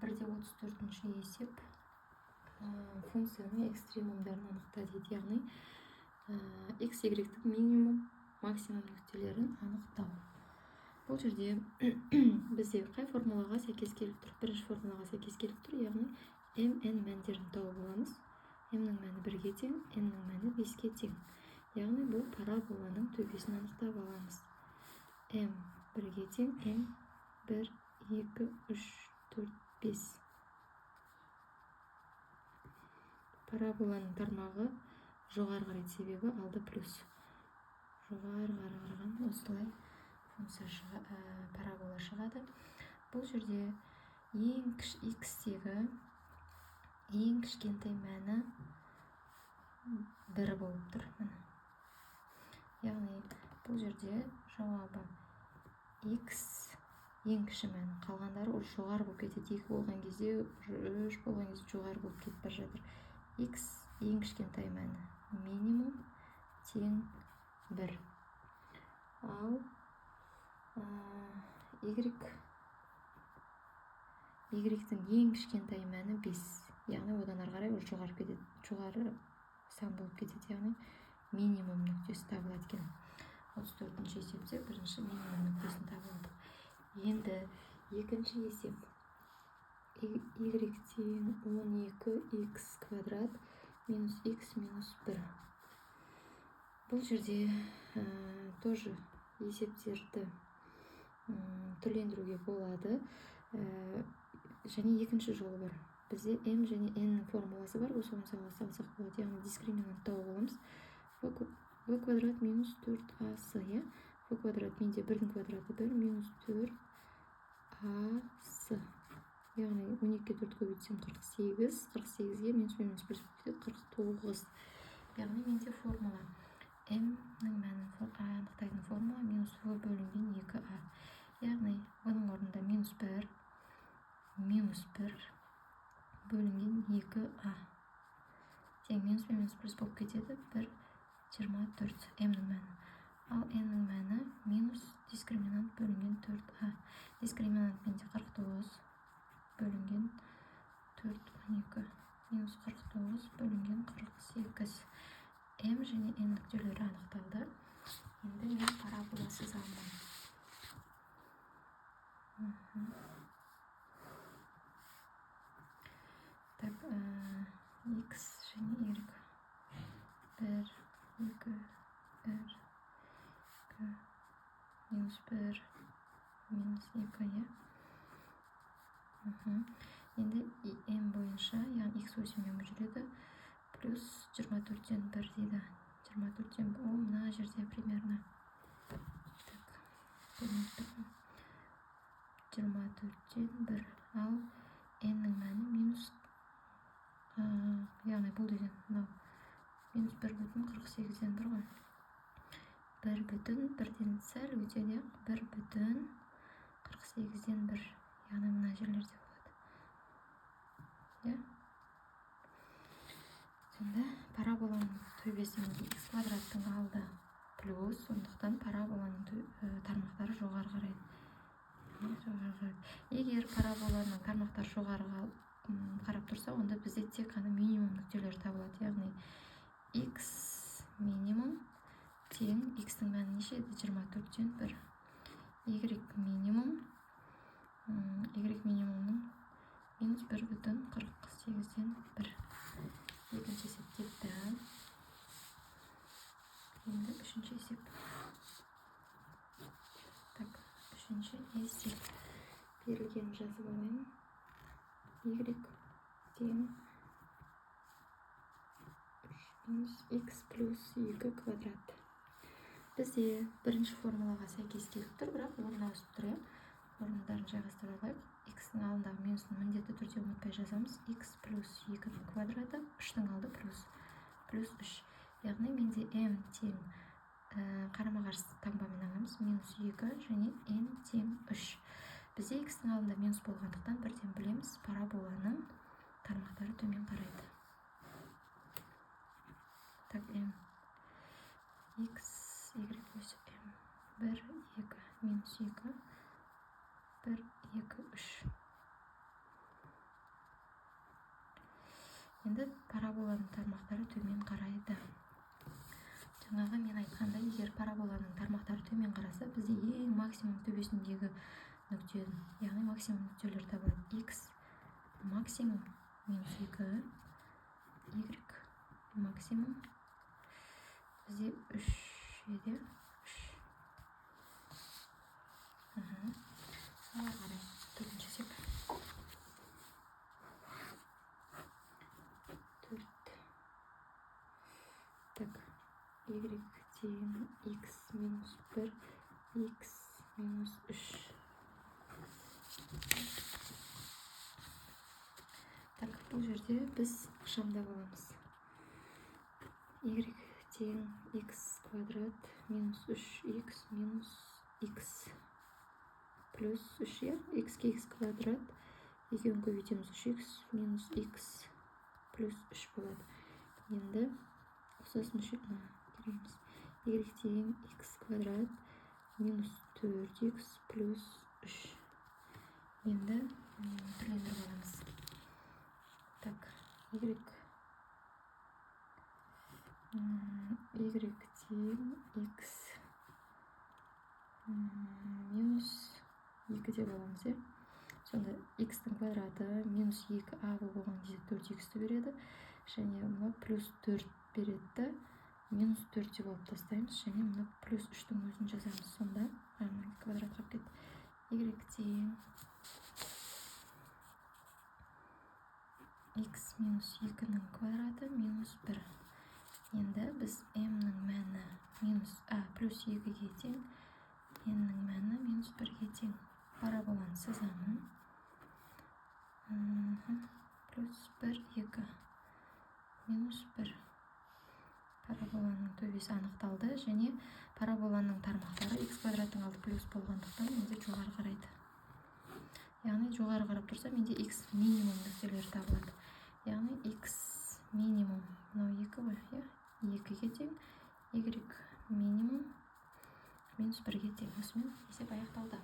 1/34 есеп функцияның экстремумдарын анықта дейді, яғни x, y-тің минимум, максимум нүктелерін анықтау. Бұл жерде бізде қай формулаға сәйкес келіп тұр? Бірінші формулаға сәйкес келіп тұр, яғни mn мәндерін тауып аламыз. m-нің мәні 1-ге тең, n-нің мәні 5-ге тең. Яғни бұл параболаның төбесін анықтап аламыз. m 1-ге тең, n 1, 2, 3, 4, 5. Параболаның тармағы жоғары қарайды, себебі алды плюс. Жоғары қараған осылай функция парабола шығады. Бұл жерде x-тегі ең кішкентай мәні 1 болып тұр. Яғни бұл жерде жауабы x ең кіші мәні, қалғандары жоғары болып кетеді. 2 болған кезде, 3 болған кезде жоғары болып кетіп бара жатыр. X ең кішкентай мәні минимум тең 1. Ал y-тің ең кішкентай мәні 5. Яғни одан ары қарай жоғары кетеді, жоғары сан болып кетеді. Яғни минимум нүктесі табылады екен. 34-ші есепте бірінші минимум нүктесін табылады. Енді екінші есеп y тең 12x квадрат минус x минус 1. Бұл жерде тоже есептерді түрлендіруге болады. Және екінші жолы бар. Бізде m және n формуласы бар. Осы мысалға салсақ болады. Яғни дискриминант тауып аламыз. v квадрат минус 4ac. v квадрат менде 1-дің квадраты 1 минус 4ac. Яғни 12-ге 4 көбейтсем 48. 48-ге минус 1 49. Яғни менде формула m-нің мәнін анықтайтын формула минус v бөлінген 2a. Яғни оның орнында минус 1 бөлінген 2a. Тең минус плюс болып кетеді. 1/24 m-нің мәні. Ал n-нің мәні минус дискриминант бөлінген 4a. Дискриминант менде 49 бөлінген 4, 12. Минус 49 бөлінген 48. m және n нүктелері анықталды. Енді мен парабола сызамын. Так, x және y. 1, 2, 1, 2, минус 1, минус 2, Енді m бойынша, яғни x өсіммен жүреді, плюс 24-тен 1 дейді. 24-тен ол мына жерде примерно. Так, 24-тен 1. Ал n-нің мәні минус, яғни бұл деген минус 1/48-ден 1 ғой. 1/1-ден сәл өтеді, 1/48-ден 1. Яғни мына жерлерде болады. Сонда параболаның төбесі x квадраттың алды плюс, сондықтан параболаның тармақтары жоғары қарайды. Егер параболаның тармақтары жоғары қарап тұрса, онда бізде тек қана минимум нүктелер табылады. Яғни x минимум тең x-тің мәні неше еді? 24-тен 1. y минимумның минус 1/48-ден 1. Екінші есеп кетті. Енді үшінші есеп. Так, үшінші есеп. Берілген жазып алайын. Y тең минус x плюс 2 квадрат. Бізде бірінші формулаға сәйкес келіп тұр, бірақ орын ауысып тұр. Орындарын жайғастыра алайық. X-ның алдындағы минусын міндетті түрде ұмытпай жазамыз. X плюс 2-ның квадраты, 3-ның алды плюс 3. Яғни менде m тең қарама-қарсы таңбамен аламыз. Минус 2 және n тең 3. Бізде x-ның алдында минус болғандықтан бірден білеміз, параболаның тармақтары төмен қарайды. Так, m x, y өсі m. 1, 2, минус 2, 1, 2, 3. Енді параболаның тармақтары төмен қарайды. Жаңағы мен айтқандай, егер параболаның тармақтары төмен қараса, бізде ең максимум төбесіндегі нүкте, яғни максимум нүктелер табылады. X максимум минус 2, Y максимум бізде 3 еді. 3. Солай қарай. Төртінші есеп. 4. Так. Y тең X минус 1, X минус 3. Так, бұл жерде біз ықшамдап аламыз. Y тең X квадрат минус 3X минус X плюс 3, X-ке X квадрат, екеуін көбейтеміз, 3X минус X плюс 3 болады. Енді ұқсас мүшеліне кереміз. Y тең X квадрат минус 4X плюс 3. Енді түрлендіріп аламыз. Так, Y тең X минус 2 деп аламыз, е? Сонда X-тің квадраты минус 2A болған кезде 4X-ті береді. Және мұна плюс 4 береді. Минус 4 деп алып тастаймыз. Және мұна плюс 3-тің өзін жазамыз. Сонда квадрат қап кетті. Y тең X минус 2-ның квадраты минус 1. Енді біз m-ның мәні минус a плюс 2-ге тең, n-ның мәні минус 1-ге тең. Параболаны сызамын. Плюс 1, 2. Минус 1. Параболаның төбесі анықталды. Және параболаның тармақтары x квадраттың алды плюс болғандықтан менде жоғары қарайды. Яғни жоғары қарап тұрса, менде x минимум нүктелері табылады. Яғни x минимум, мынау 2 ғой, 2-ге тең, y минимум минус 1-ге тең. Осымен есеп аяқталды.